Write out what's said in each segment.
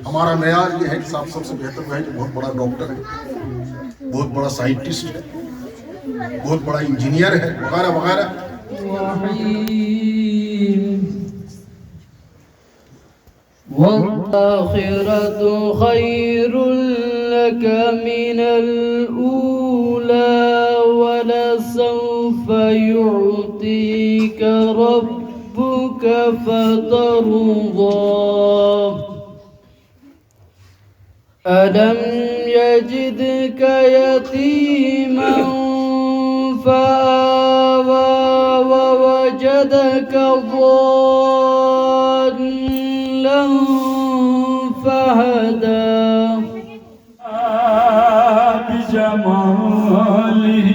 ہمارا معیار یہ ہے کہ صاحب سب سے بہتر وہ ہے جو بہت بڑا ڈاکٹر ہے، بہت بڑا سائنٹسٹ ہے، بہت بڑا انجینئر ہے، وغیرہ وغیرہ. والآخرة خير لك من الأولى ولسوف يعطيك ربك فترضى ألم يجدك يتيما فآوى ووجدك ضالا فهدى بجماله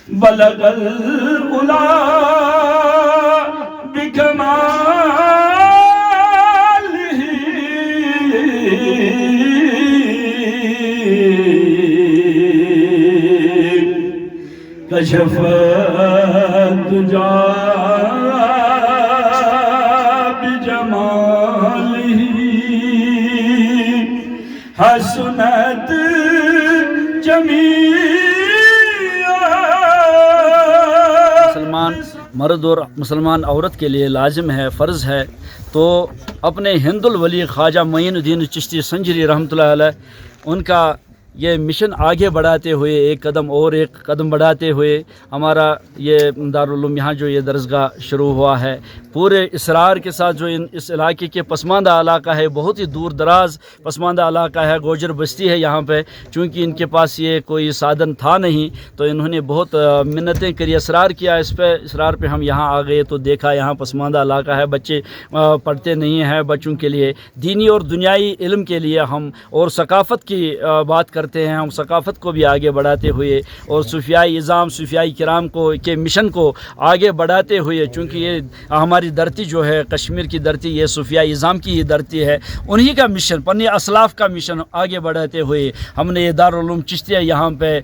بلغ العلا بكماله كشف الدجى بجماله حسنت جميع. مسلمان مرد اور مسلمان عورت کے لیے لازم ہے، فرض ہے، تو اپنے ہند الولی خواجہ معین الدین چشتی سنجری رحمۃ اللہ علیہ ان کا یہ مشن آگے بڑھاتے ہوئے ایک قدم بڑھاتے ہوئے ہمارا یہ دارالعلوم یہاں جو یہ درسگاہ شروع ہوا ہے، پورے اصرار کے ساتھ جو اس علاقے کے پسماندہ علاقہ ہے، بہت ہی دور دراز پسماندہ علاقہ ہے، گوجر بستی ہے یہاں پہ، چونکہ ان کے پاس یہ کوئی سادن تھا نہیں تو انہوں نے بہت منتیں کری، اصرار کیا اس پہ، اصرار پہ ہم یہاں آ گئے تو دیکھا یہاں پسماندہ علاقہ ہے، بچے پڑھتے نہیں ہیں، بچوں کے لیے دینی اور دنیائی علم کے لیے ہم اور ثقافت کی بات کرتے ہیں، ہم ثقافت کو بھی آگے بڑھاتے ہوئے اور صوفیاء اعظام صوفیاء کرام کے مشن کو آگے بڑھاتے ہوئے، چونکہ یہ ہماری دھرتی جو ہے کشمیر کی دھرتی یہ صوفیاء اعظام کی ہی دھرتی ہے، انہی کا مشن، اپنے اسلاف کا مشن آگے بڑھاتے ہوئے ہم نے یہ دارالعلوم چشتیہ یہاں پہ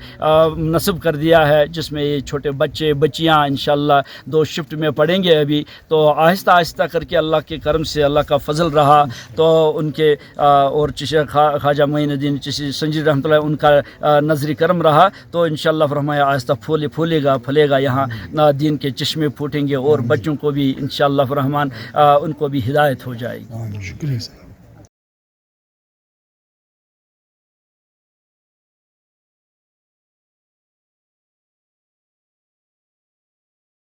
نصب کر دیا ہے، جس میں یہ چھوٹے بچے بچیاں انشاءاللہ 2 شفٹ میں پڑھیں گے ابھی، تو آہستہ آہستہ کر کے اللہ کے کرم سے اللہ کا فضل رہا تو ان کے اور خواجہ معین الدین چشتی سنجری رحمۃ اللہ ان کا نظری کرم رہا تو انشاءاللہ فرمایا آہستہ پھولے گا یہاں دین کے چشمے پھوٹیں گے اور بچوں کو بھی انشاءاللہ الرحمن ان کو بھی ہدایت ہو جائے گی. شکریہ.